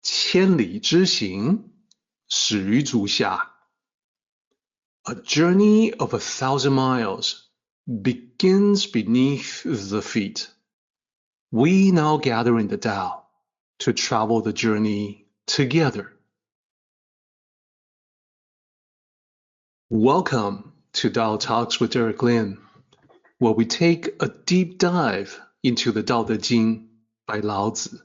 千里之行，始于足下。A journey of 1,000 miles begins beneath the feet. We now gather in the Tao to travel the journey together. Welcome to Tao Talks with Derek Lin, where we take a deep dive into the Tao Te Ching by Lao Tzu.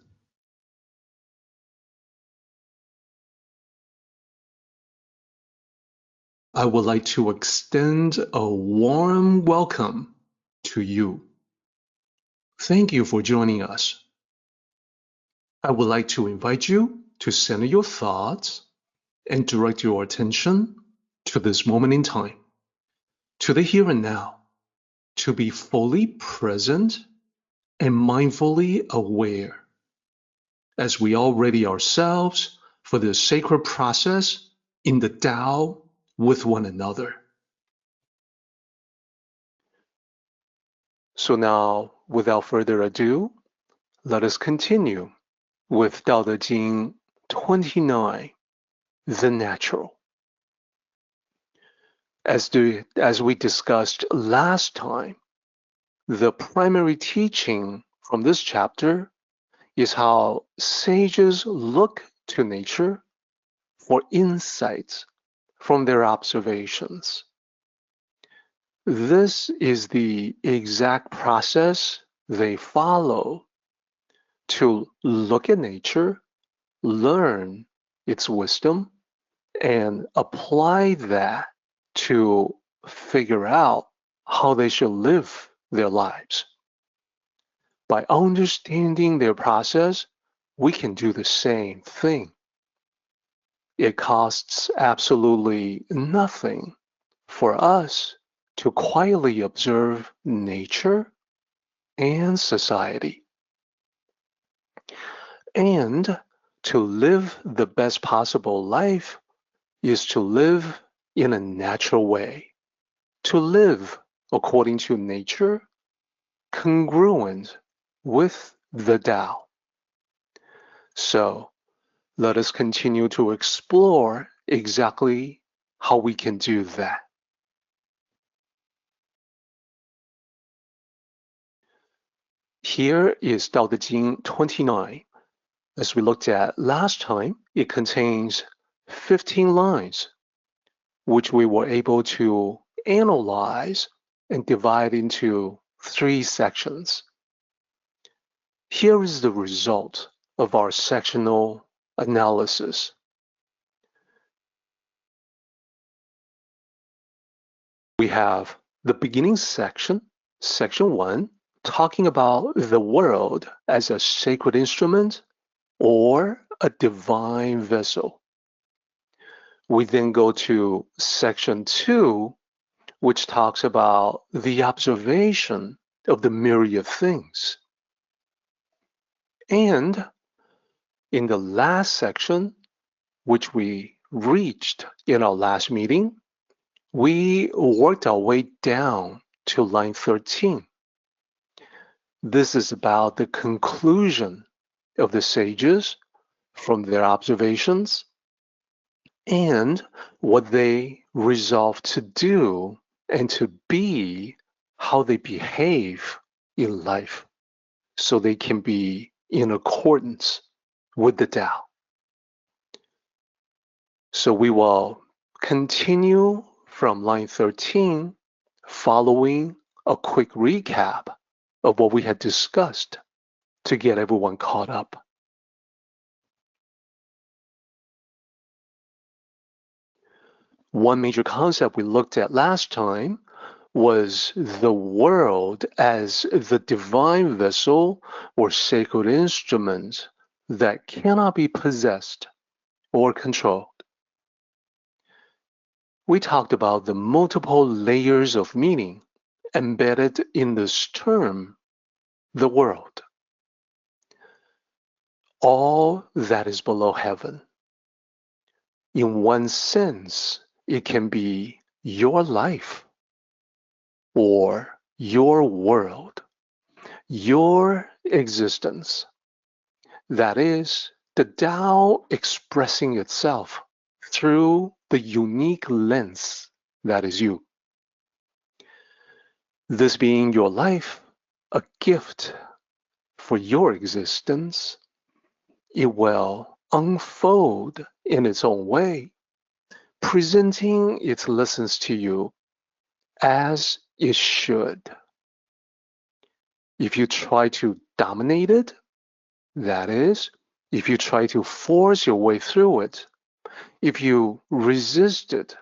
I would like to extend a warm welcome to you. Thank you for joining us. I would like to invite you to center your thoughts and direct your attention to this moment in time, to the here and now, to be fully present and mindfully aware as we all ready ourselves for the sacred process in the Tao with one another. So now, without further ado, let us continue with Tao Te Ching 29, The Natural. As we discussed last time, the primary teaching from this chapter is how sages look to nature for insights from their observations. This is the exact process they follow to look at nature, learn its wisdom, and apply that to figure out how they should live their lives. By understanding their process, we can do the same thing. It costs absolutely nothing for us to quietly observe nature and society. And to live the best possible life is to live in a natural way, to live according to nature, congruent with the Tao. So let us continue to explore exactly how we can do that. Here is Tao Te Ching 29. As we looked at last time, it contains 15 lines, which we were able to analyze and divide into 3 sections. Here is the result of our sectional analysis. We have the beginning section, section 1, talking about the world as a sacred instrument or a divine vessel. We then go to section 2, which talks about the observation of the myriad things. And in the last section, which we reached in our last meeting, we worked our way down to line 13. This is about the conclusion of the sages from their observations and what they resolve to do and to be, how they behave in life, so they can be in accordance with the Tao. So we will continue from line 13, following a quick recap of what we had discussed to get everyone caught up. One major concept we looked at last time was the world as the divine vessel or sacred instrument that cannot be possessed or controlled. We talked about the multiple layers of meaning embedded in this term, the world. All that is below heaven. In one sense, it can be your life or your world, your existence. That is, the Tao expressing itself through the unique lens that is you. This being your life, a gift for your existence, it will unfold in its own way, presenting its lessons to you as it should. If you try to dominate it, that is, if you try to force your way through it, if you resist it,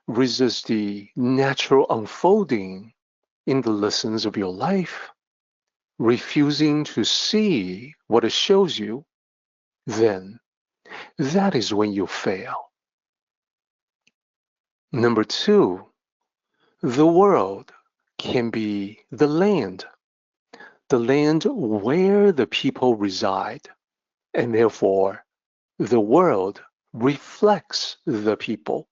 resist the natural unfolding in the lessons of your life, refusing to see what it shows you, then that is when you fail. Number two, the world can be the land where the people reside, and therefore the world reflects the people.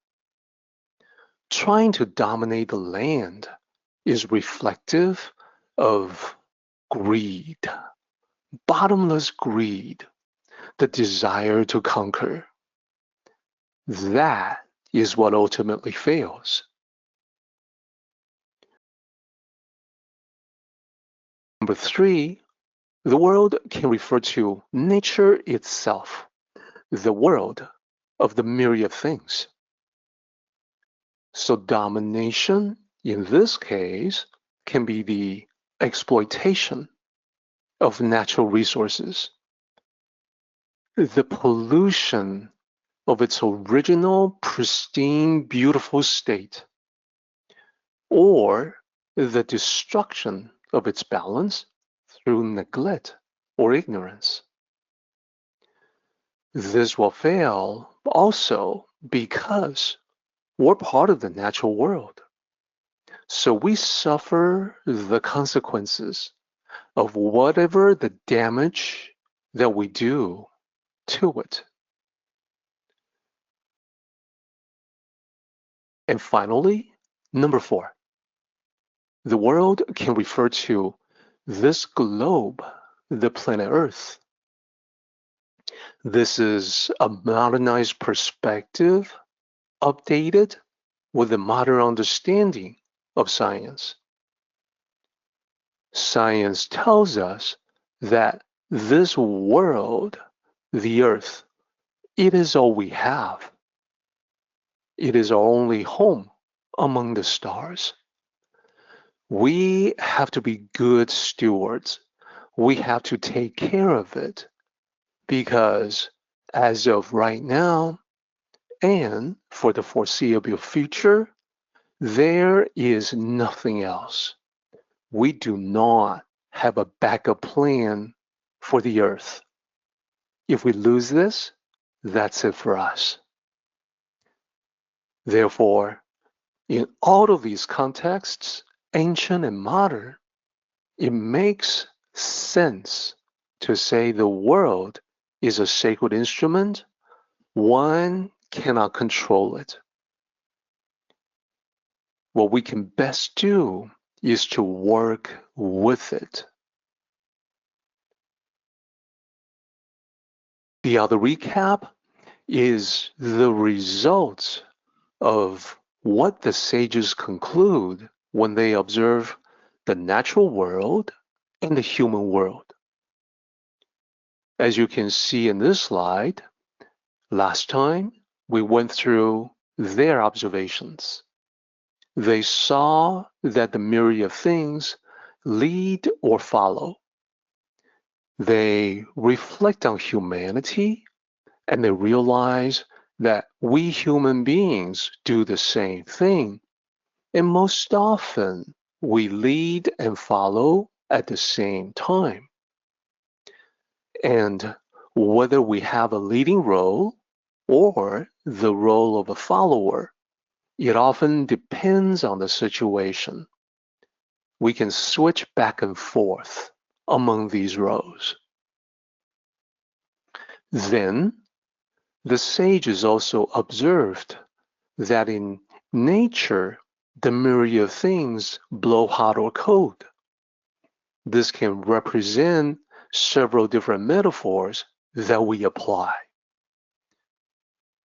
Trying to dominate the land is reflective of greed, bottomless greed, the desire to conquer. That is what ultimately fails. Number three, the world can refer to nature itself, the world of the myriad things. So domination, in this case, can be the exploitation of natural resources, the pollution of its original, pristine, beautiful state, or the destruction of its balance through neglect or ignorance. This will fail also because we're part of the natural world. So we suffer the consequences of whatever the damage that we do to it. And finally, number four, the world can refer to this globe, the planet Earth. This is a modernized perspective, updated with a modern understanding of science. Science tells us that this world, the Earth, it is all we have. It is our only home among the stars. We have to be good stewards. We have to take care of it because as of right now and for the foreseeable future, there is nothing else. We do not have a backup plan for the Earth. If we lose this, that's it for us. Therefore, in all of these contexts, ancient and modern, it makes sense to say the world is a sacred instrument. One cannot control it. What we can best do is to work with it. The other recap is the results of what the sages conclude when they observe the natural world and the human world. As you can see in this slide, last time we went through their observations. They saw that the myriad of things lead or follow. They reflect on humanity and they realize that we human beings do the same thing. And most often we lead and follow at the same time. And whether we have a leading role or the role of a follower, it often depends on the situation. We can switch back and forth among these roles. Then, the sages also observed that in nature, the myriad of things blow hot or cold. This can represent several different metaphors that we apply.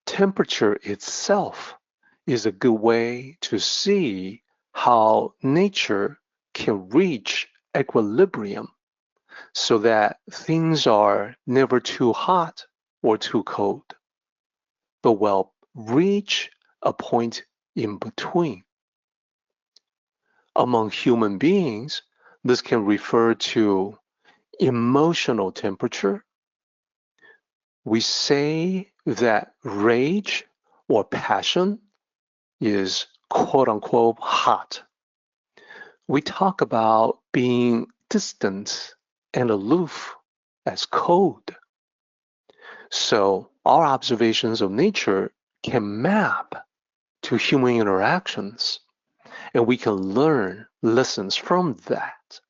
Temperature itself is a good way to see how nature can reach equilibrium so that things are never too hot or too cold, but will reach a point in between. Among human beings, this can refer to emotional temperature. We say that rage or passion is quote unquote hot. We talk about being distant and aloof as cold. So our observations of nature can map to human interactions, and we can learn lessons from that.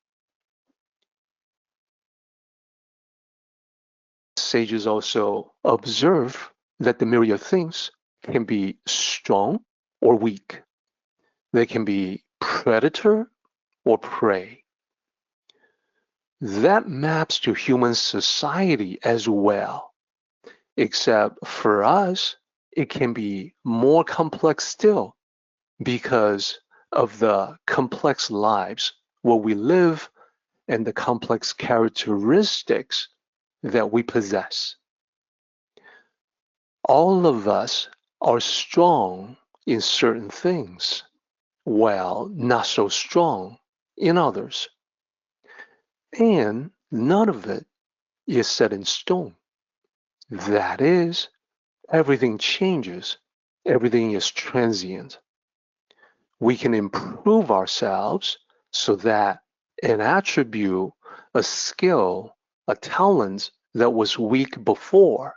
Sages also observe that the myriad things can be strong or weak. They can be predator or prey. That maps to human society as well, except for us, it can be more complex still because of the complex lives where we live and the complex characteristics that we possess. All of us are strong in certain things, while not so strong in others. And none of it is set in stone. That is, everything changes, everything is transient. We can improve ourselves so that an attribute, a skill, a talent that was weak before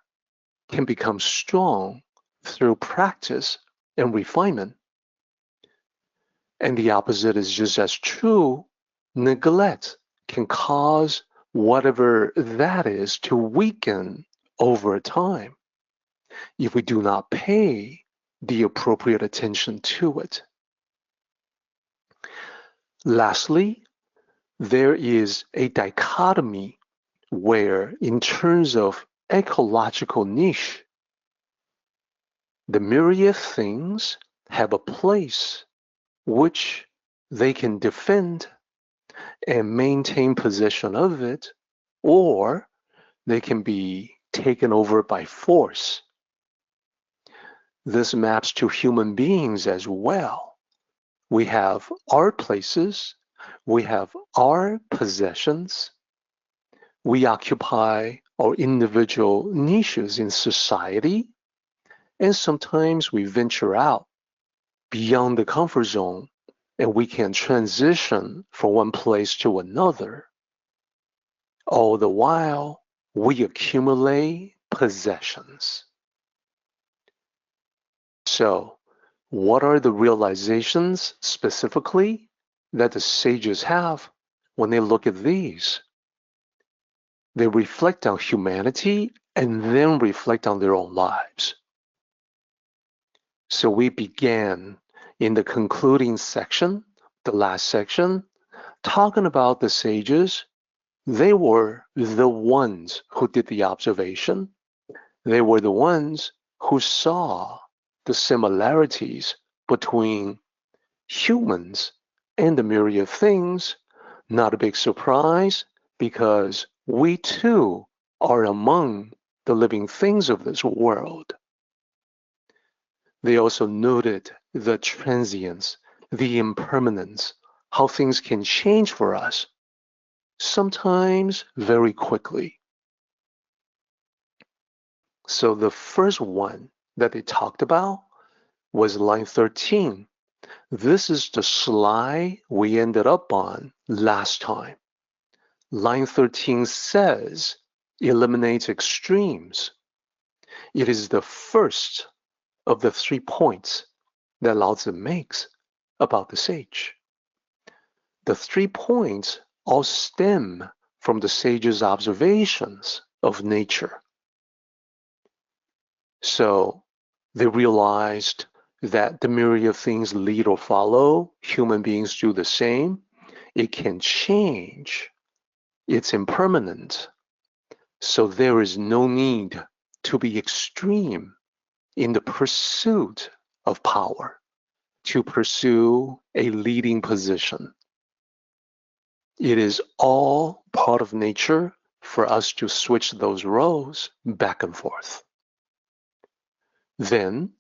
can become strong through practice and refinement. And the opposite is just as true. Neglect can cause whatever that is to weaken over time if we do not pay the appropriate attention to it. Lastly, there is a dichotomy where, in terms of ecological niche, the myriad things have a place which they can defend and maintain possession of it, or they can be taken over by force. This maps to human beings as well. We have our places, we have our possessions, we occupy our individual niches in society, and sometimes we venture out beyond the comfort zone and we can transition from one place to another. All the while, we accumulate possessions. So, what are the realizations specifically that the sages have when they look at these? They reflect on humanity and then reflect on their own lives. So we began in the concluding section, the last section, talking about the sages. They were the ones who did the observation. They were the ones who saw the similarities between humans and the myriad things. Not a big surprise, because we too are among the living things of this world. They also noted the transience, the impermanence, how things can change for us, sometimes very quickly. So the first one that they talked about was line 13. This is the slide we ended up on last time. Line 13 says, eliminate extremes. It is the first of the 3 points that Lao Tzu makes about the sage. The 3 points all stem from the sage's observations of nature. So they realized that the myriad things lead or follow, human beings do the same. It can change. It's impermanent. So there is no need to be extreme in the pursuit of power, to pursue a leading position. It is all part of nature for us to switch those roles back and forth. Then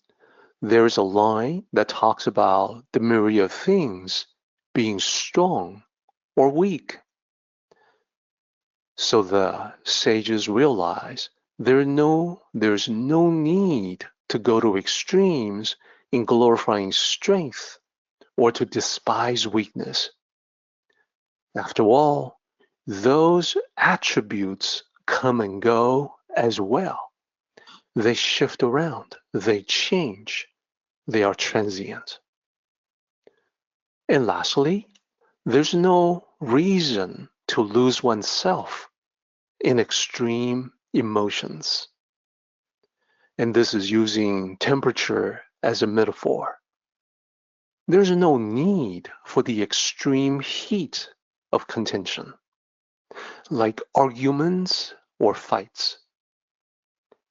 there is a line that talks about the myriad of things being strong or weak. So the sages realize there's no need to go to extremes in glorifying strength or to despise weakness. After all, those attributes come and go as well. They shift around, they change, they are transient. And lastly, there's no reason to lose oneself in extreme emotions. And this is using temperature as a metaphor. There's no need for the extreme heat of contention, like arguments or fights.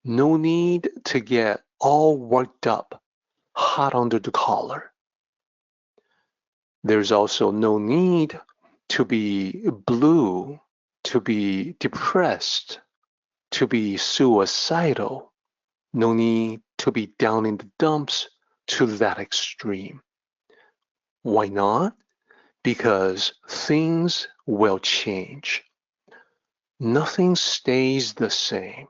No need to get all worked up, hot under the collar. There's also no need to be blue, to be depressed, to be suicidal. No need to be down in the dumps to that extreme. Why not? Because things will change. Nothing stays the same.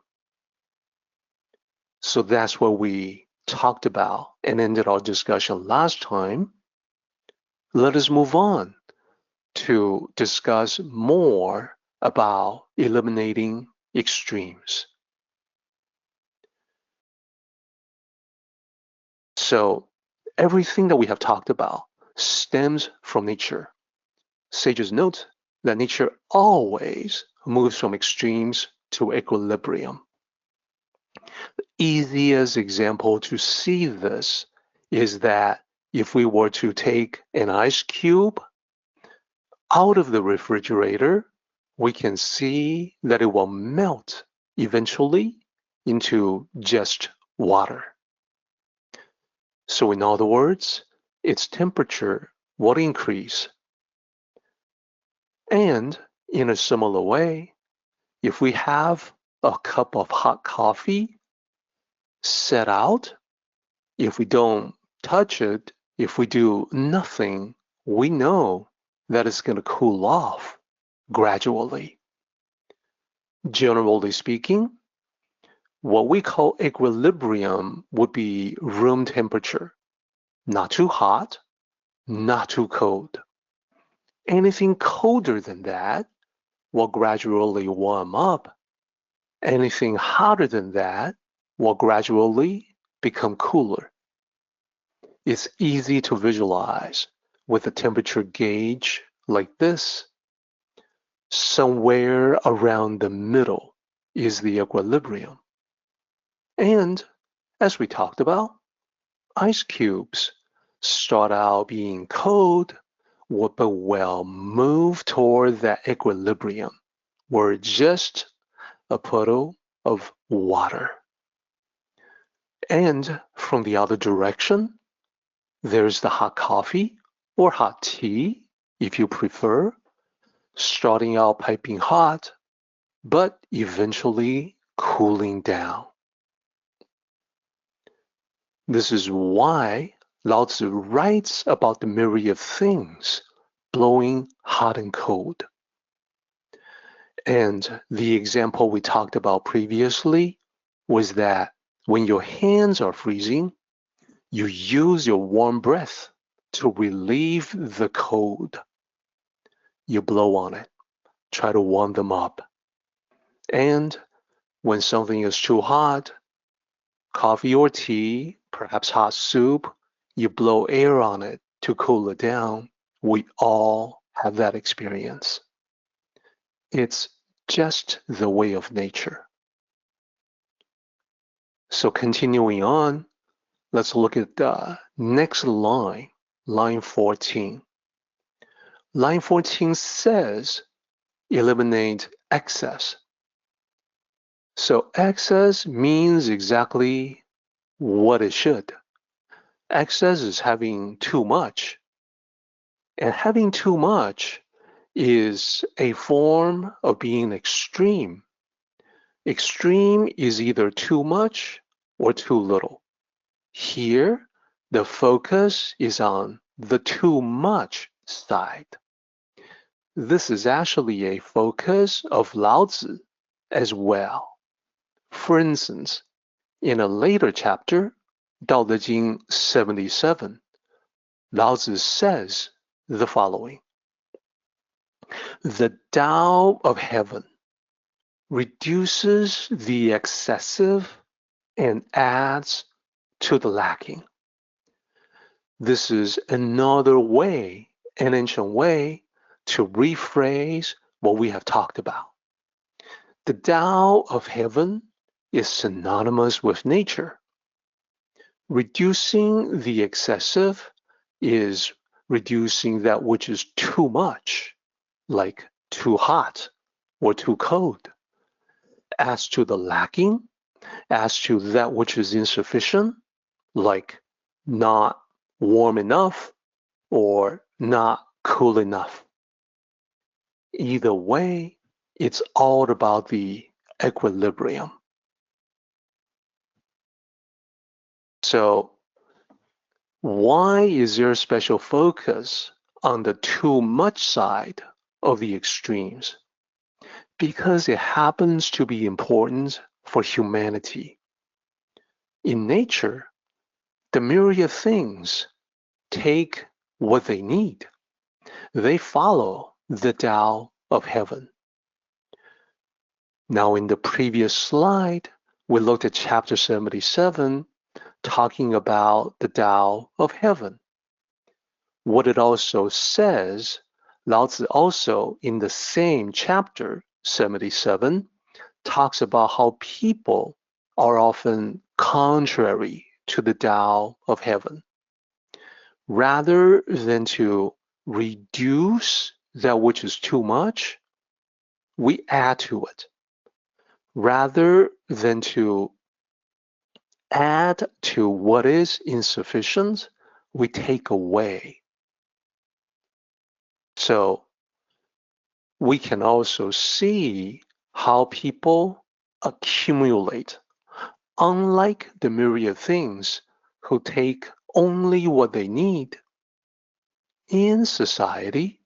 So that's what we talked about and ended our discussion last time. Let us move on to discuss more about eliminating extremes. So everything that we have talked about stems from nature. Sages note that nature always moves from extremes to equilibrium. The easiest example to see this is that if we were to take an ice cube out of the refrigerator, we can see that it will melt eventually into just water. So in other words, its temperature will increase. And in a similar way, if we have a cup of hot coffee set out, if we don't touch it, if we do nothing, we know that it's going to cool off gradually. Generally speaking, what we call equilibrium would be room temperature, not too hot, not too cold. Anything colder than that will gradually warm up. Anything hotter than that will gradually become cooler. It's easy to visualize with a temperature gauge like this. Somewhere around the middle is the equilibrium. And as we talked about, ice cubes start out being cold, but will move toward that equilibrium where just a puddle of water. And from the other direction, there's the hot coffee or hot tea, if you prefer, starting out piping hot, but eventually cooling down. This is why Lao Tzu writes about the myriad of things blowing hot and cold. And the example we talked about previously was that when your hands are freezing, you use your warm breath to relieve the cold. You blow on it, try to warm them up. And when something is too hot, coffee or tea, perhaps hot soup, you blow air on it to cool it down. We all have that experience. It's just the way of nature. So continuing on, let's look at the next line, line 14. Line 14 says, eliminate excess. So excess means exactly what it should. Excess is having too much. And having too much is a form of being extreme. Extreme is either too much or too little. Here, the focus is on the too much side. This is actually a focus of Lao Tzu as well. For instance, in a later chapter, Dao De Jing 77, Lao Tzu says the following: the Tao of heaven reduces the excessive and adds to the lacking. This is another way, an ancient way, to rephrase what we have talked about. The Tao of heaven is synonymous with nature. Reducing the excessive is reducing that which is too much, like too hot or too cold. As to the lacking, as to that which is insufficient, like not warm enough or not cool enough. Either way, it's all about the equilibrium. So why is there a special focus on the too much side of the extremes? Because it happens to be important for humanity. In nature, the myriad things take what they need. They follow the Tao of heaven. Now, in the previous slide, we looked at chapter 77, talking about the Tao of heaven. What it also says, Lao Tzu also in the same chapter 77 talks about how people are often contrary to the Tao of heaven. Rather than to reduce that which is too much, we add to it. Rather than to add to what is insufficient, we take away. So we can also see how people accumulate. Unlike the myriad things who take only what they need, in society,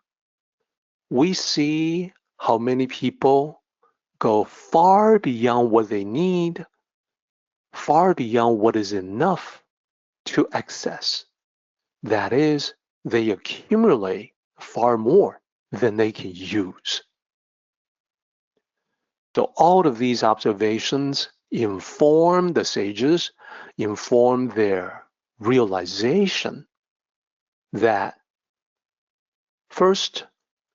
we see how many people go far beyond what they need, far beyond what is enough to excess. That is, they accumulate far more than they can use. So all of these observations inform the sages, inform their realization that first,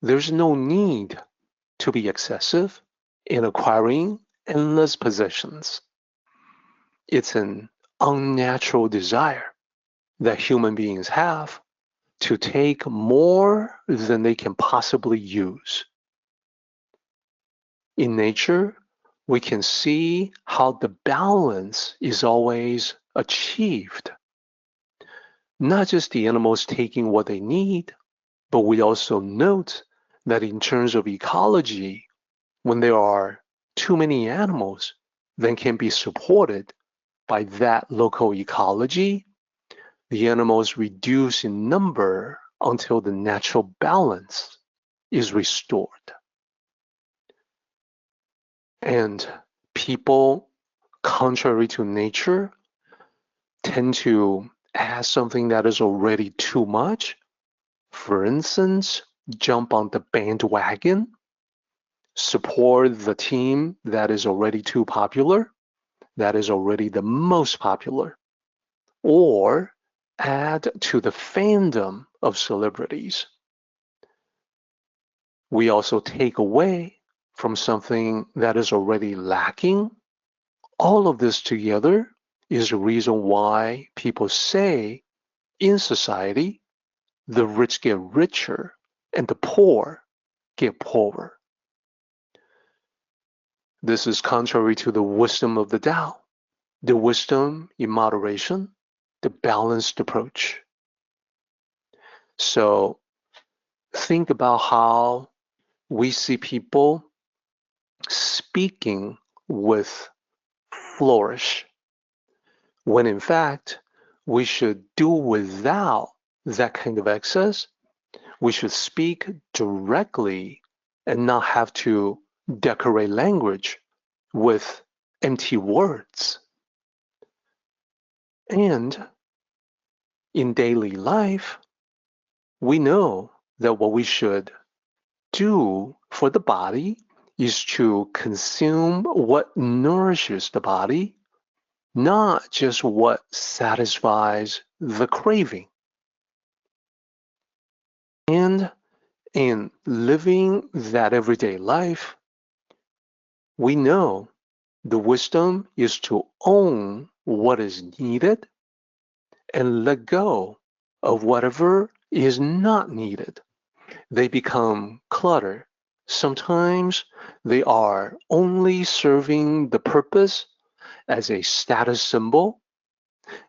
there's no need to be excessive in acquiring endless possessions. It's an unnatural desire that human beings have to take more than they can possibly use. In nature, we can see how the balance is always achieved. Not just the animals taking what they need, but we also note that in terms of ecology, when there are too many animals that can be supported by that local ecology, the animals reduce in number until the natural balance is restored. And people, contrary to nature, tend to add something that is already too much. For instance, jump on the bandwagon, support the team that is already too popular, that is already the most popular, or add to the fandom of celebrities. We also take away from something that is already lacking. All of this together is the reason why people say in society, the rich get richer and the poor get poorer. This is contrary to the wisdom of the Tao, the wisdom in moderation, the balanced approach. So think about how we see people speaking with flourish, when in fact, we should do without that kind of excess. We should speak directly and not have to decorate language with empty words. And in daily life, we know that what we should do for the body is to consume what nourishes the body, not just what satisfies the craving. And in living that everyday life, we know the wisdom is to own what is needed and let go of whatever is not needed. They become clutter. Sometimes they are only serving the purpose as a status symbol,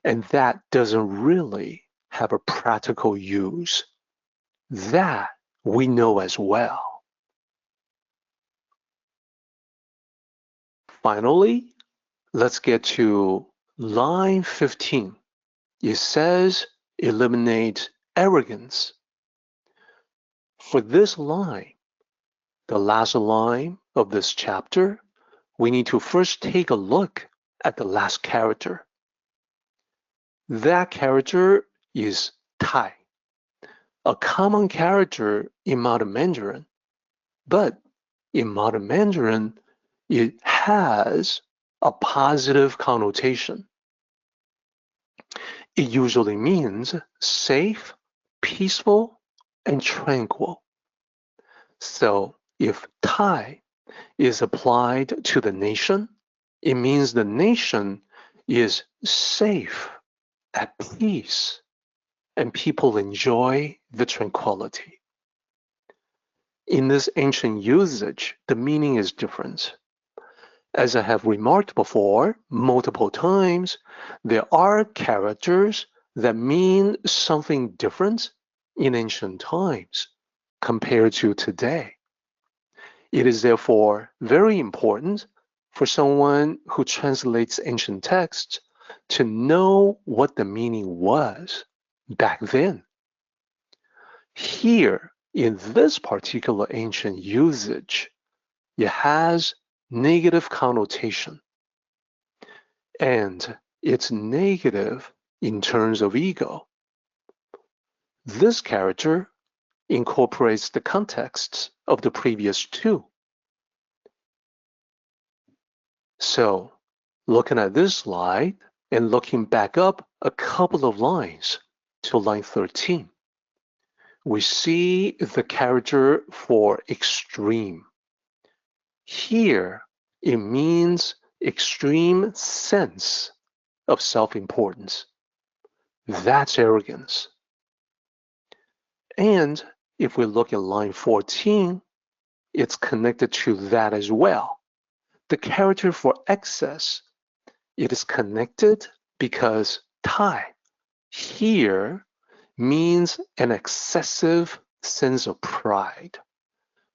and that doesn't really have a practical use. That we know as well. Finally, let's get to line 15. It says, eliminate arrogance. For this line, the last line of this chapter, we need to first take a look at the last character. That character is Tai, a common character in modern Mandarin. But in modern Mandarin, it has a positive connotation. It usually means safe, peaceful, and tranquil. So if Tai is applied to the nation, it means the nation is safe, at peace, and people enjoy the tranquility. In this ancient usage, the meaning is different. As I have remarked before multiple times, there are characters that mean something different in ancient times compared to today. It is therefore very important for someone who translates ancient texts to know what the meaning was back then. Here, in this particular ancient usage, it has negative connotation. And it's negative in terms of ego. This character incorporates the contexts of the previous two. So, looking at this slide and looking back up a couple of lines to line 13, we see the character for extreme. Here, it means extreme sense of self-importance. That's arrogance. And if we look at line 14, it's connected to that as well. The character for excess, it is connected because Tai here means an excessive sense of pride,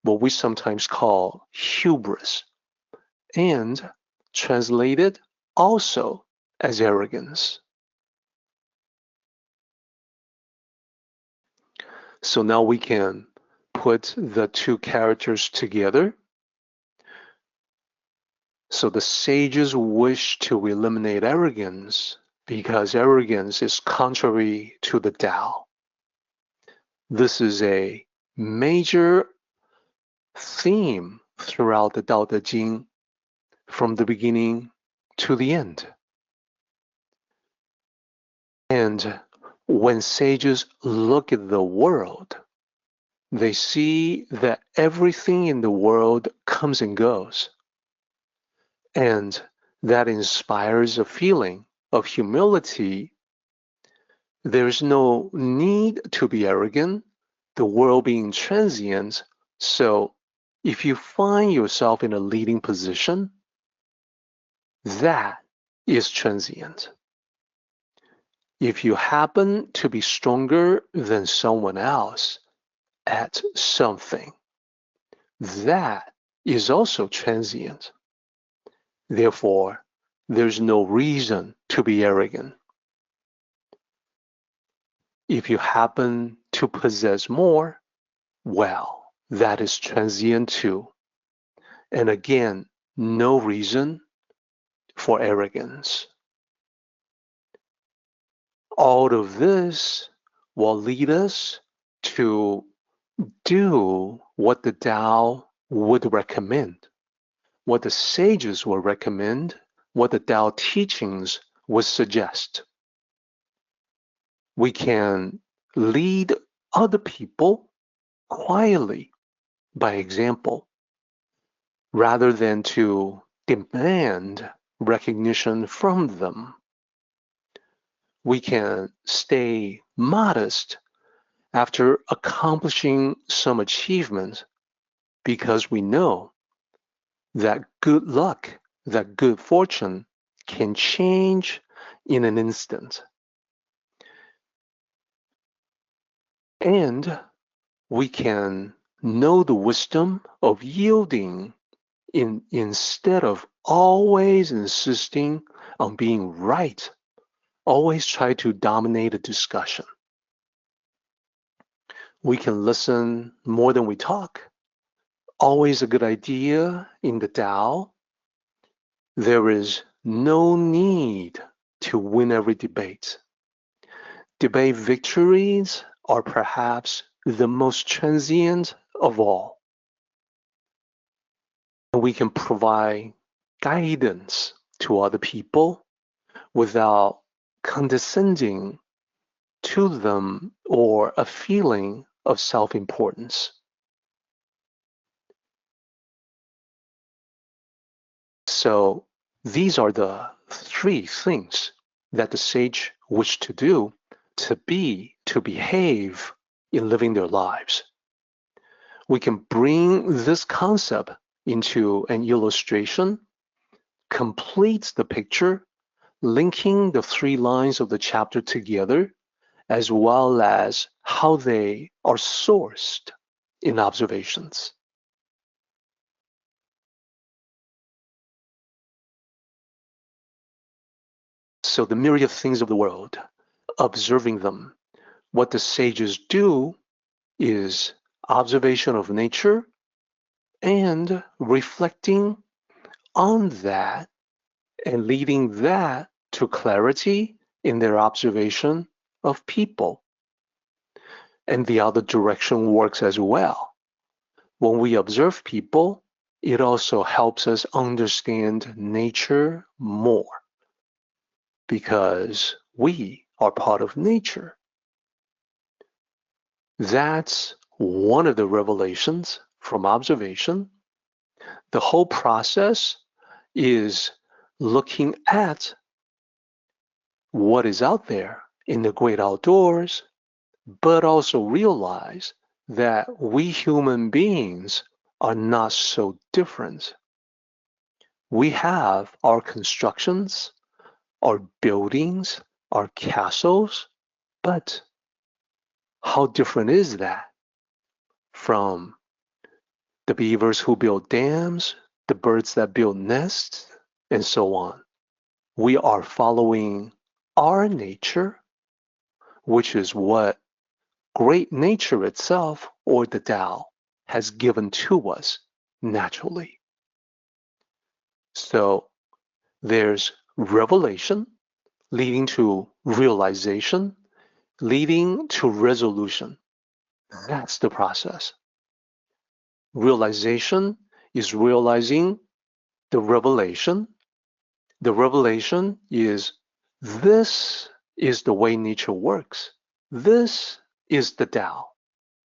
what we sometimes call hubris, and translated also as arrogance. So now we can put the two characters together. So the sages wish to eliminate arrogance because arrogance is contrary to the Tao. This is a major theme throughout the Tao Te Ching from the beginning to the end. And when sages look at the world, they see that everything in the world comes and goes. And that inspires a feeling of humility. There's no need to be arrogant, the world being transient, so If you find yourself in a leading position, that is transient. If you happen to be stronger than someone else at something, that is also transient. Therefore, there's no reason to be arrogant. If you happen to possess more, well, that is transient too. And again, no reason for arrogance. All of this will lead us to do what the Tao would recommend, what the sages would recommend, what the Tao teachings would suggest. We can lead other people quietly by example, rather than to demand recognition from them. We can stay modest after accomplishing some achievement because we know that good luck, that good fortune can change in an instant. And we can know the wisdom of yielding instead of always insisting on being right, always try to dominate a discussion. We can listen more than we talk. Always a good idea in the Tao. There is no need to win every debate. Debate victories are perhaps the most transient of all. We can provide guidance to other people without condescending to them or a feeling of self-importance. So these are the three things that the sage wish to do, to be, to behave in living their lives. We can bring this concept into an illustration, completes the picture, linking the three lines of the chapter together, as well as how they are sourced in observations. So the myriad things of the world, observing them, what the sages do is observation of nature and reflecting on that and leading that to clarity in their observation of people. And the other direction works as well. When we observe people, it also helps us understand nature more because we are part of nature. That's one of the revelations from observation. The whole process is looking at what is out there in the great outdoors, but also realize that we human beings are not so different. We have our constructions, our buildings, our castles, but how different is that from the beavers who build dams, the birds that build nests, and so on? We are following our nature, which is what great nature itself, or the Tao, has given to us naturally. So there's revelation leading to realization, leading to resolution. That's the process. Realization is realizing the revelation. The revelation is this is the way nature works. This is the Tao.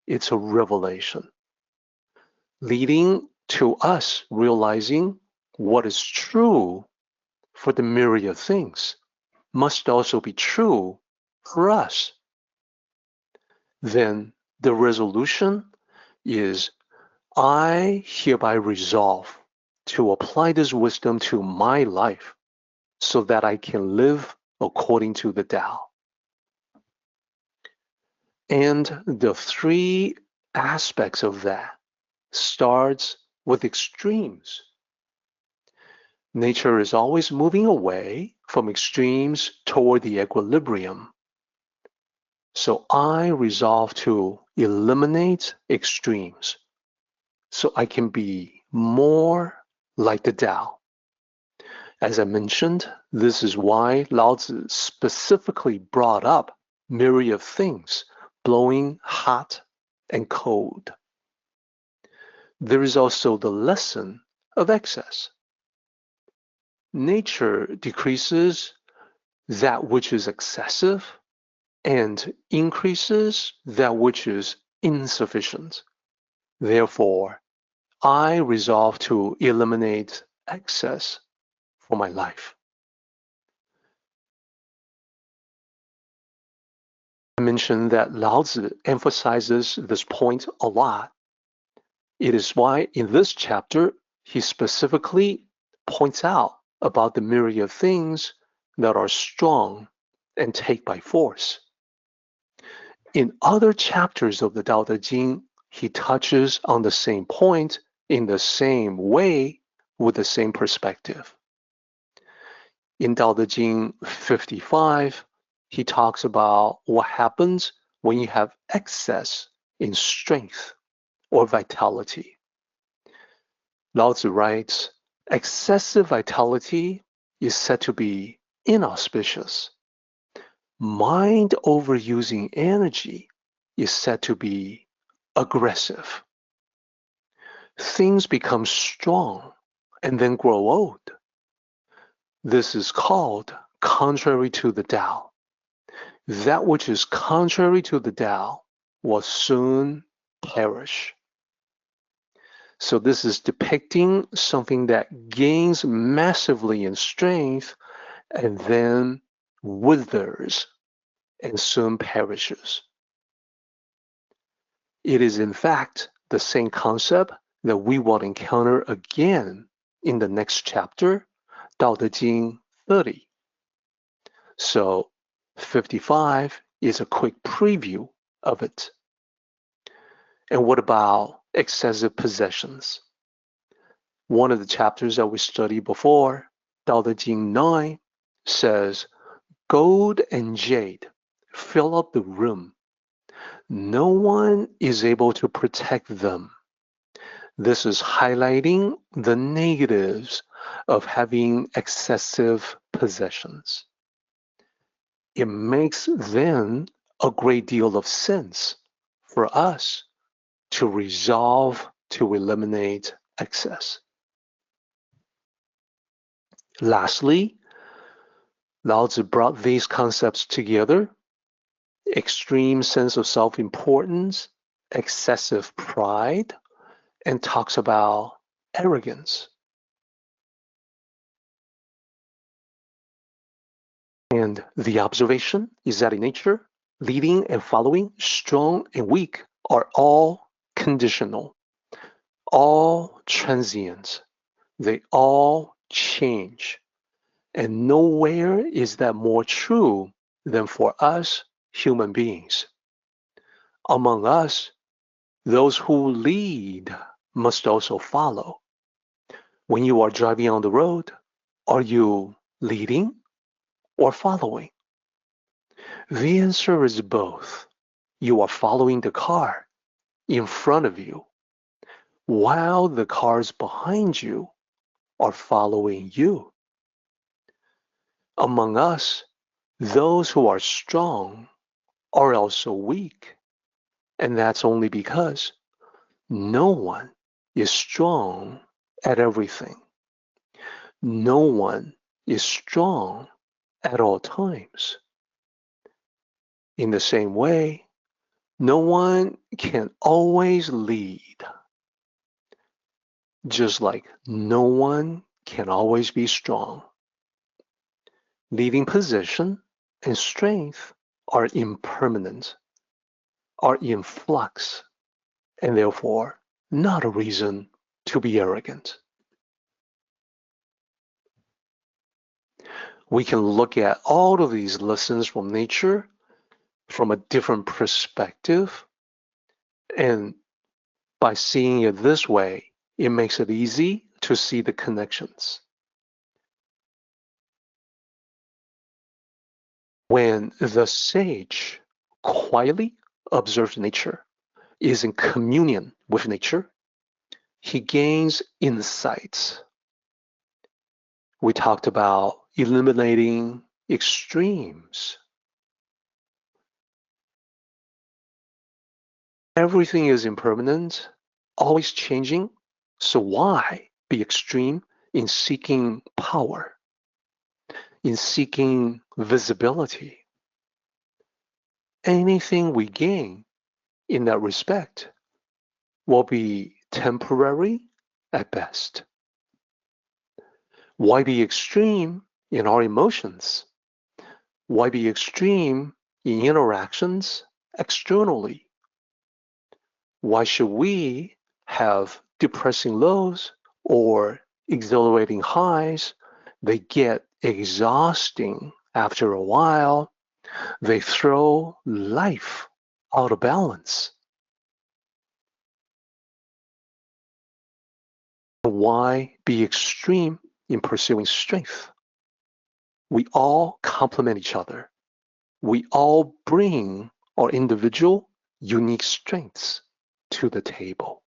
It's a revelation, leading to us realizing what is true for the myriad things must also be true for us. Then the resolution is I hereby resolve to apply this wisdom to my life so that I can live according to the Tao. And the three aspects of that starts with extremes. Nature is always moving away from extremes toward the equilibrium. So I resolve to eliminate extremes so I can be more like the Tao. As I mentioned, this is why Lao Tzu specifically brought up myriad things, blowing hot and cold. There is also the lesson of excess. Nature decreases that which is excessive and increases that which is insufficient. Therefore, I resolve to eliminate excess from my life. I mentioned that Lao Tzu emphasizes this point a lot. It is why in this chapter, he specifically points out about the myriad things that are strong and take by force. In other chapters of the Tao Te Ching, he touches on the same point in the same way with the same perspective. In Tao Te Ching 55, he talks about what happens when you have excess in strength or vitality. Lao Tzu writes, excessive vitality is said to be inauspicious. Mind overusing energy is said to be aggressive. Things become strong and then grow old. This is called contrary to the Tao. That which is contrary to the Tao will soon perish. So this is depicting something that gains massively in strength and then withers and soon perishes. It is in fact the same concept that we will encounter again in the next chapter, Tao Te Ching 30. So 55 is a quick preview of it. And what about excessive possessions? One of the chapters that we studied before, Tao Te Ching 9, says, gold and jade fill up the room. No one is able to protect them. This is highlighting the negatives of having excessive possessions. It makes then a great deal of sense for us to resolve to eliminate excess. Lastly, Lao Tzu brought these concepts together: extreme sense of self-importance, excessive pride, and talks about arrogance. And the observation is that in nature, leading and following, strong and weak, are all conditional, all transient. They all change. And nowhere is that more true than for us human beings. Among us, those who lead must also follow. When you are driving on the road, are you leading or following? The answer is both. You are following the car in front of you, while the cars behind you are following you. Among us, those who are strong are also weak, and that's only because no one is strong at everything. No one is strong at all times. In the same way, no one can always lead, just like no one can always be strong. Leading position and strength are impermanent, are in flux, and therefore not a reason to be arrogant. We can look at all of these lessons from nature from a different perspective, and by seeing it this way, it makes it easy to see the connections. When the sage quietly observes nature, is in communion with nature, he gains insights. We talked about eliminating extremes. Everything is impermanent, always changing, so why be extreme in seeking power, in seeking visibility? Anything we gain in that respect will be temporary at best. Why be extreme in our emotions? Why be extreme in interactions externally? Why should we have depressing lows or exhilarating highs? They get exhausting after a while. They throw life out of balance. Why be extreme in pursuing strength? We all complement each other. We all bring our individual, unique strengths to the table.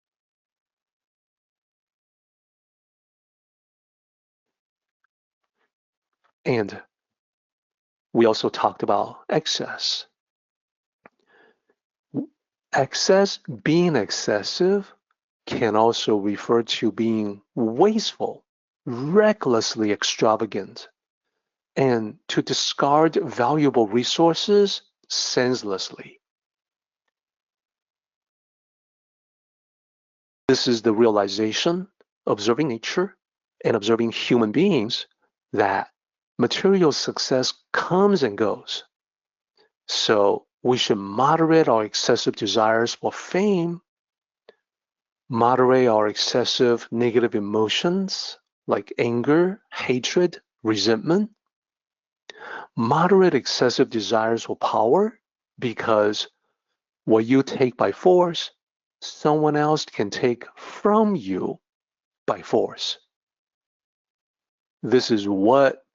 And we also talked about excess. Excess, being excessive, can also refer to being wasteful, recklessly extravagant, and to discard valuable resources senselessly. This is the realization, observing nature and observing human beings, that material success comes and goes. So we should moderate our excessive desires for fame, moderate our excessive negative emotions like anger, hatred, resentment, moderate excessive desires for power, because what you take by force, someone else can take from you by force. This is what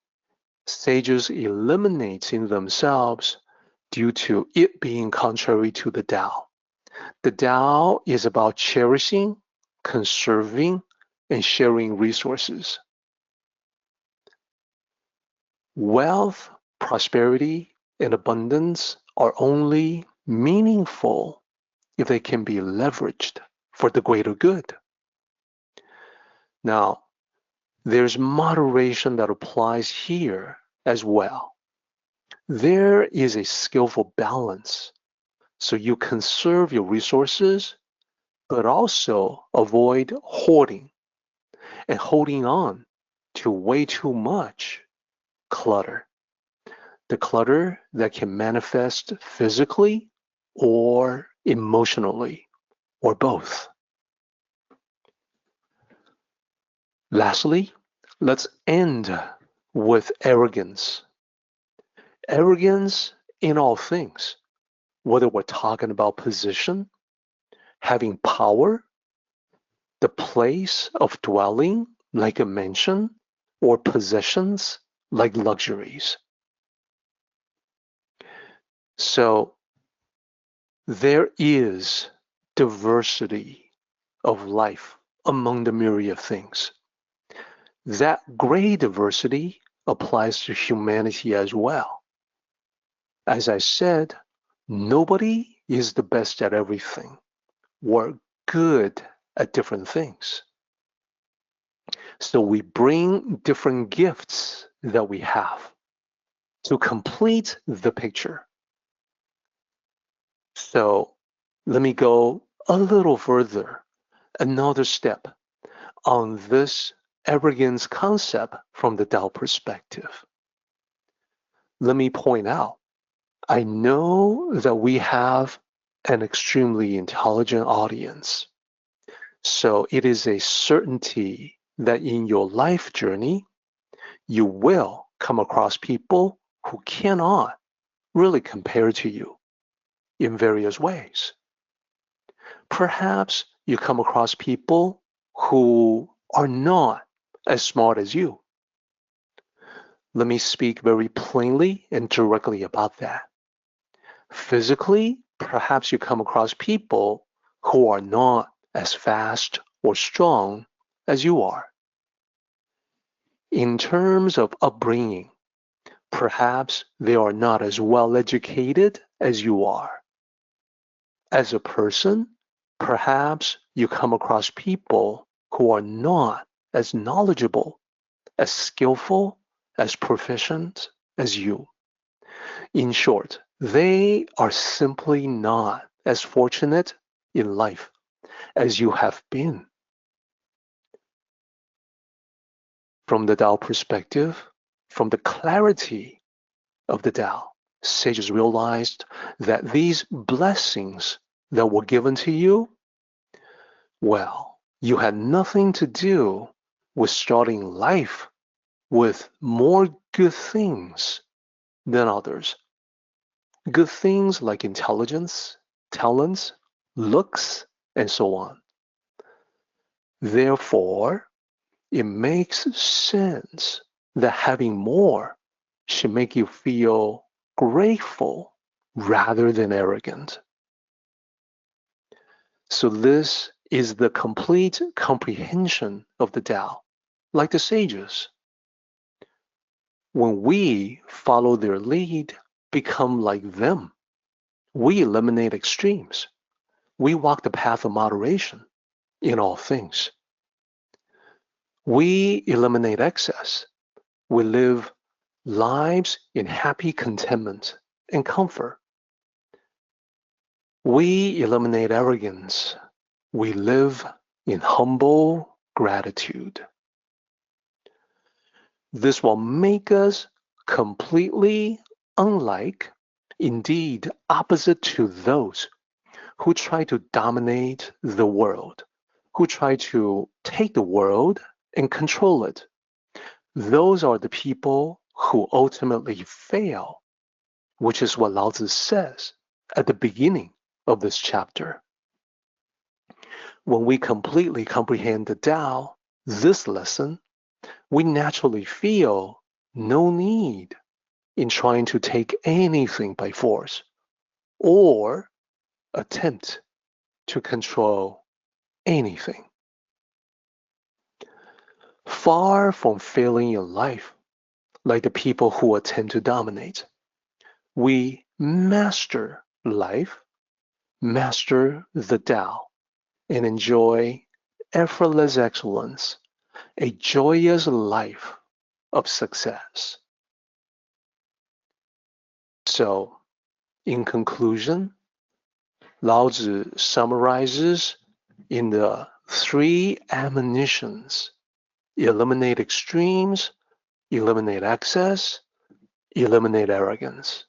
sages eliminate in themselves due to it being contrary to the Tao. The Tao is about cherishing, conserving, and sharing resources. Wealth, prosperity, and abundance are only meaningful if they can be leveraged for the greater good. Now, there's moderation that applies here as well. There is a skillful balance, so you conserve your resources, but also avoid hoarding and holding on to way too much clutter. The clutter that can manifest physically or emotionally, or both. Lastly, let's end with arrogance. Arrogance in all things, whether we're talking about position, having power, the place of dwelling, like a mansion, or possessions, like luxuries. So there is diversity of life among the myriad things. That great diversity applies to humanity as well. As I said, nobody is the best at everything. We're good at different things. So we bring different gifts that we have to complete the picture. So let me go a little further, another step on this arrogance concept from the Tao perspective. Let me point out, I know that we have an extremely intelligent audience. So it is a certainty that in your life journey, you will come across people who cannot really compare to you in various ways. Perhaps you come across people who are not as smart as you. Let me speak very plainly and directly about that. Physically, perhaps you come across people who are not as fast or strong as you are. In terms of upbringing, perhaps they are not as well educated as you are. As a person, perhaps you come across people who are not as knowledgeable, as skillful, as proficient as you. In short, they are simply not as fortunate in life as you have been. From the Tao perspective, from the clarity of the Tao, sages realized that these blessings that were given to you, well, you had nothing to do with starting life with more good things than others. Good things like intelligence, talents, looks, and so on. Therefore, it makes sense that having more should make you feel grateful rather than arrogant. So this is the complete comprehension of the Tao, like the sages. When we follow their lead, become like them, we eliminate extremes. We walk the path of moderation in all things. We eliminate excess. We live lives in happy contentment and comfort. We eliminate arrogance. We live in humble gratitude. This will make us completely unlike, indeed opposite to those who try to dominate the world, who try to take the world and control it. Those are the people who ultimately fail, which is what Lao Tzu says at the beginning of this chapter. When we completely comprehend the Tao, this lesson, we naturally feel no need in trying to take anything by force or attempt to control anything. Far from failing in life, like the people who attempt to dominate, we master life, master the Tao, and enjoy effortless excellence, a joyous life of success. So, in conclusion, Lao Tzu summarizes in the three admonitions: eliminate extremes, eliminate excess, eliminate arrogance.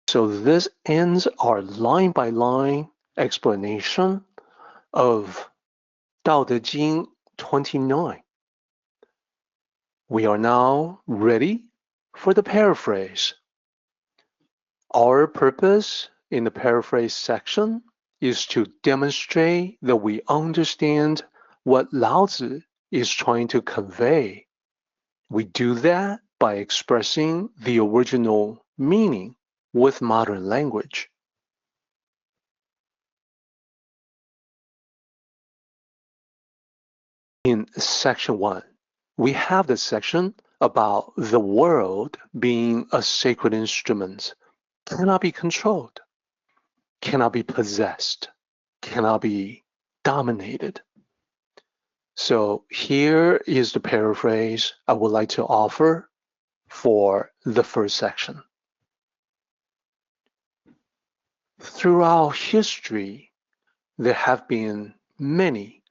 So this ends our line by line explanation of Tao Te Ching 29. We are now ready for the paraphrase. Our purpose in the paraphrase section is to demonstrate that we understand what Lao Tzu is trying to convey. We do that by expressing the original meaning with modern language. In section 1, we have the section about the world being a sacred instrument, cannot be controlled, cannot be possessed, cannot be dominated. So here is the paraphrase I would like to offer for the first section. Throughout history, there have been many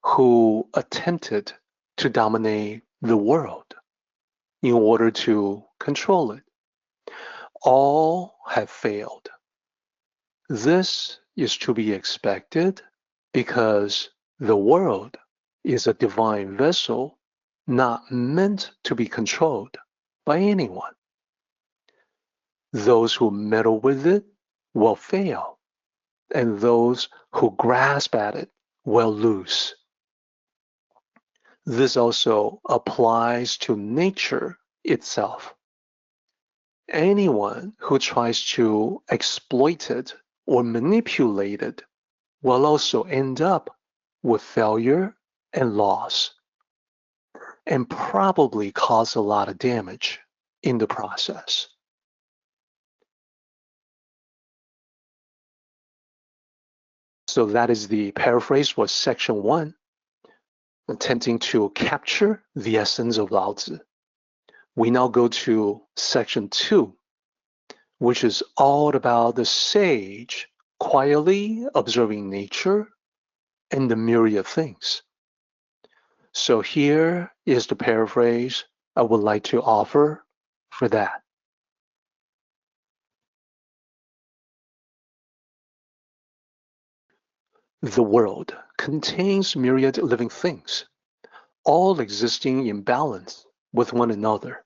who attempted to dominate the world in order to control it. All have failed. This is to be expected because the world is a divine vessel not meant to be controlled by anyone. Those who meddle with it will fail, and those who grasp at it will lose. This also applies to nature itself. Anyone who tries to exploit it or manipulate it will also end up with failure and loss, and probably cause a lot of damage in the process. So that is the paraphrase for section 1, attempting to capture the essence of Lao Tzu. We now go to section 2, which is all about the sage quietly observing nature and the myriad things. So here is the paraphrase I would like to offer for that. The world contains myriad living things, all existing in balance with one another.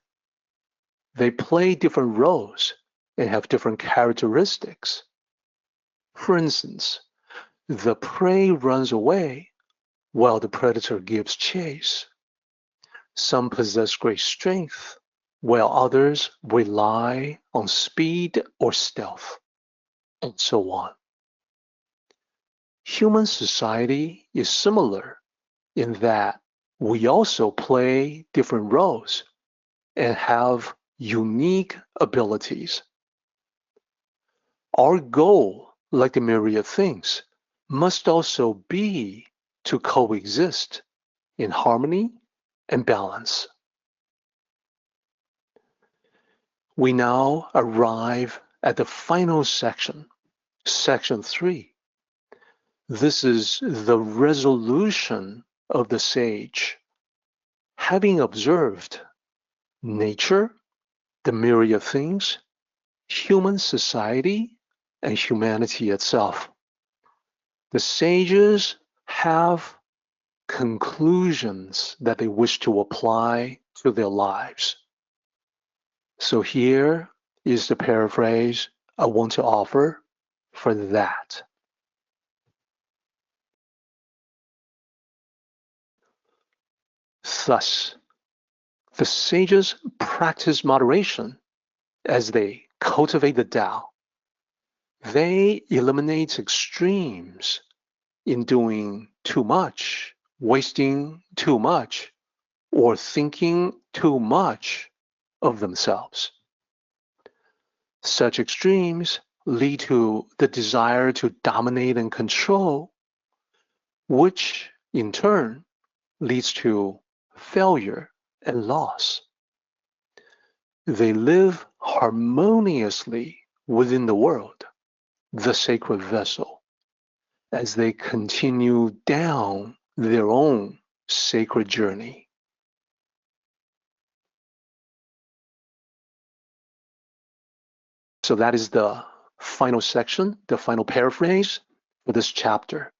They play different roles and have different characteristics. For instance, the prey runs away while the predator gives chase. Some possess great strength, while others rely on speed or stealth, and so on. Human society is similar in that we also play different roles and have unique abilities. Our goal, like the myriad things, must also be to coexist in harmony and balance. We now arrive at the final section, section 3. This is the resolution of the sage. Having observed nature, the myriad things, human society, and humanity itself, the sages have conclusions that they wish to apply to their lives. So here is the paraphrase I want to offer for that. Thus, the sages practice moderation as they cultivate the Tao. They eliminate extremes in doing too much, wasting too much, or thinking too much of themselves. Such extremes lead to the desire to dominate and control, which in turn leads to failure and loss. They live harmoniously within the world, the sacred vessel, as they continue down their own sacred journey. So that is the final section, the final paraphrase for this chapter.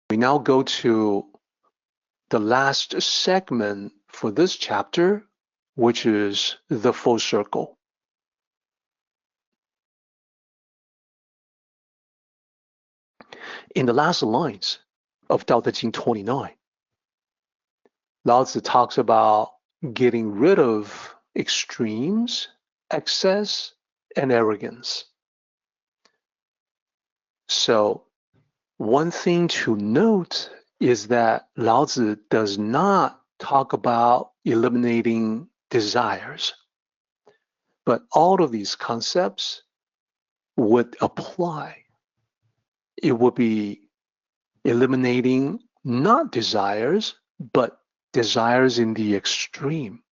We now go to the last segment for this chapter, which is the full circle. In the last lines of Tao Te Ching 29, Lao Tzu talks about getting rid of extremes, excess, and arrogance. So one thing to note is that Lao Tzu does not talk about eliminating desires, but all of these concepts would apply. It would be eliminating not desires, but desires in the extreme,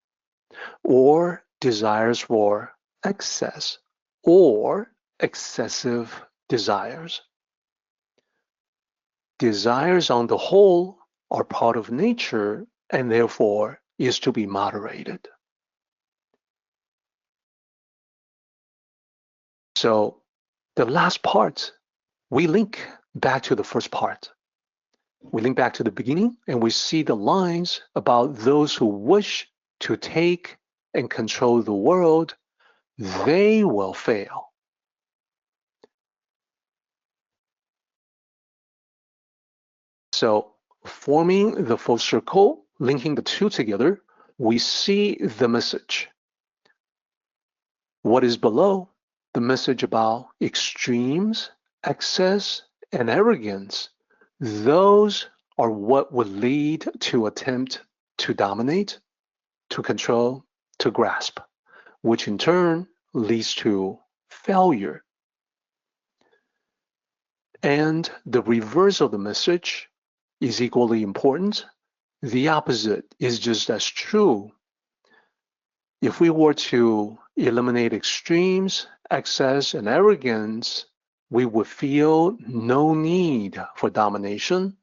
or desires for excess, or excessive desires. Desires on the whole are part of nature and therefore is to be moderated. So The last part, we link back to the first part. We link back to the beginning and we see the lines about those who wish to take and control the world, they will fail. So forming the full circle, linking the two together, we see the message. What is below? The message about extremes, excess, and arrogance. Those are what would lead to attempt to dominate, to control, to grasp, which in turn leads to failure. And the reverse of the message is equally important. The opposite is just as true. If we were to eliminate extremes, excess, and arrogance, we would feel no need for domination.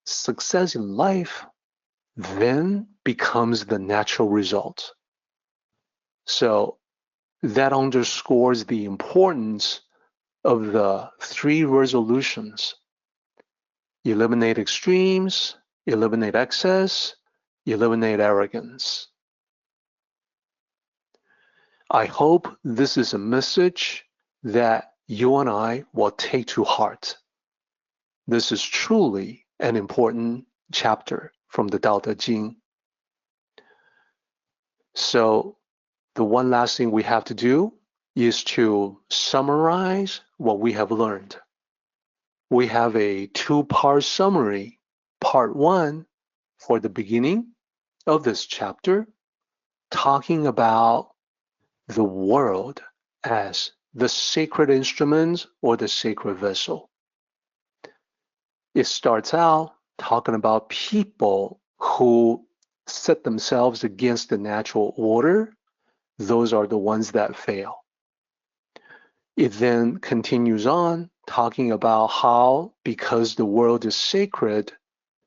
Success in life then becomes the natural result. So that underscores the importance of the three resolutions. Eliminate extremes, eliminate excess, eliminate arrogance. I hope this is a message that you and I will take to heart. This is truly an important chapter from the Tao Te Ching. So the one last thing we have to do is to summarize what we have learned. We have a two-part summary. Part one for the beginning of this chapter, talking about the world as the sacred instrument or the sacred vessel. It starts out talking about people who set themselves against the natural order. Those are the ones that fail. It then continues on talking about how, because the world is sacred,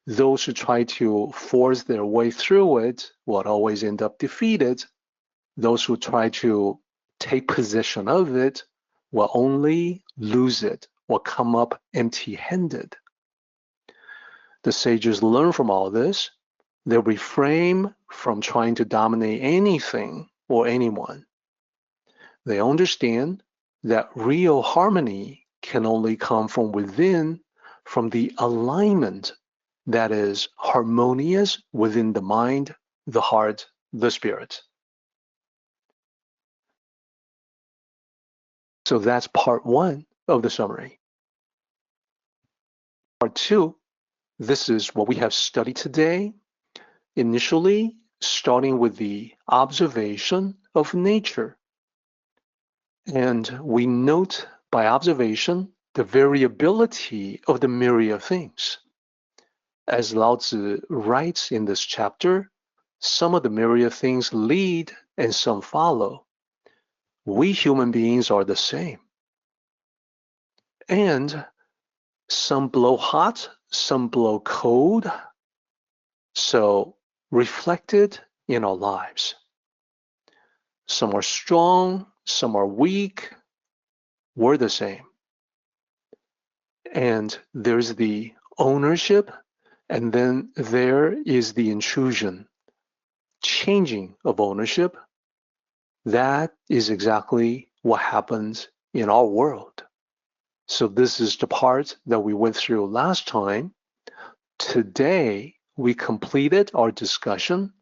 those who try to force their way through it will always end up defeated. Those who try to take possession of it will only lose it, will come up empty-handed. The sages learn from all this. They refrain from trying to dominate anything or anyone. They understand that real harmony can only come from within, from the alignment that is harmonious within the mind, the heart, the spirit. So that's part one of the summary. Part two, this is what we have studied today. Initially, starting with the observation of nature. And we note by observation the variability of the myriad things. As Lao Tzu writes in this chapter, some of the myriad things lead and some follow. We human beings are the same. And some blow hot, some blow cold. So reflected in our lives. Some are strong, some are weak. We're the same. And there's the ownership, and then there is the intrusion, changing of ownership. That is exactly what happens in our world. So this is the part that we went through last time. Today, we completed our discussion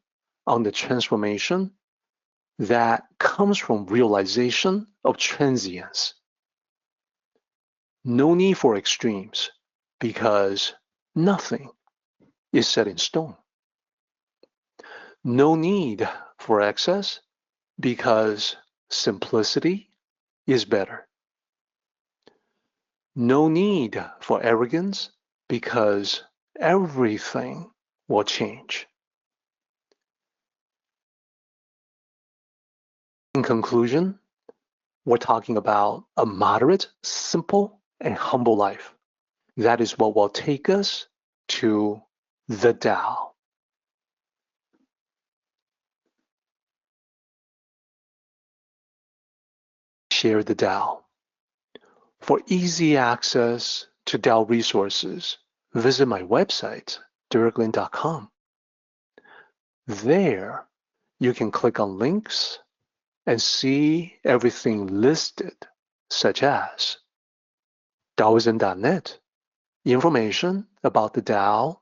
on the transformation that comes from realization of transience. No need for extremes because nothing is set in stone. No need for excess because simplicity is better. No need for arrogance because everything will change. In conclusion, we're talking about a moderate, simple, and humble life. That is what will take us to the Tao. Share the Tao. For easy access to Tao resources, visit my website, dereklin.com. There, you can click on links and see everything listed, such as Taoism.net, information about the Tao,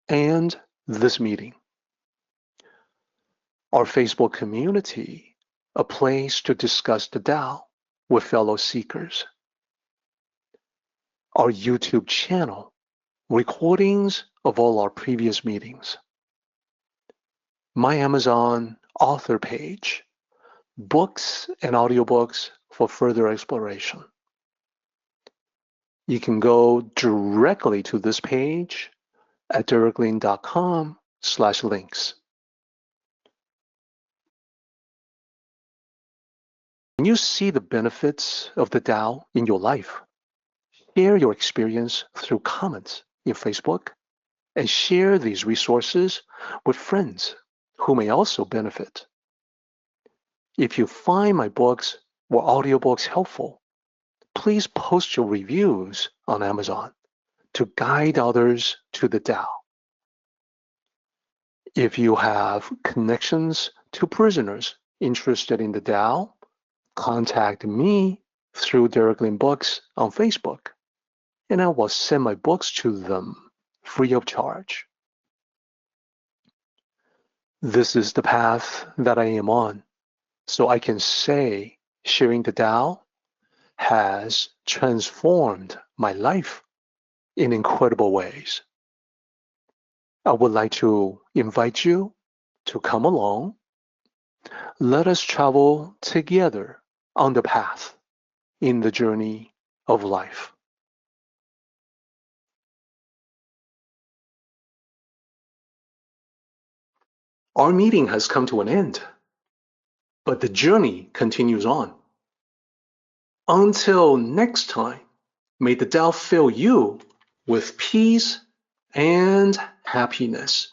and this meeting. Our Facebook community, a place to discuss the Tao with fellow seekers. Our YouTube channel, recordings of all our previous meetings. My Amazon author page, books and audiobooks for further exploration. You can go directly to this page at dereklin.com/links. When you see the benefits of the Tao in your life, share your experience through comments in Facebook and share these resources with friends who may also benefit. If you find my books or audiobooks helpful, please post your reviews on Amazon to guide others to the Tao. If you have connections to prisoners interested in the Tao, contact me through Derek Lin Books on Facebook, and I will send my books to them free of charge. This is the path that I am on, so I can say sharing the Tao has transformed my life in incredible ways. I would like to invite you to come along. Let us travel together on the path in the journey of life. Our meeting has come to an end, but the journey continues on. Until next time, may the Tao fill you with peace and happiness.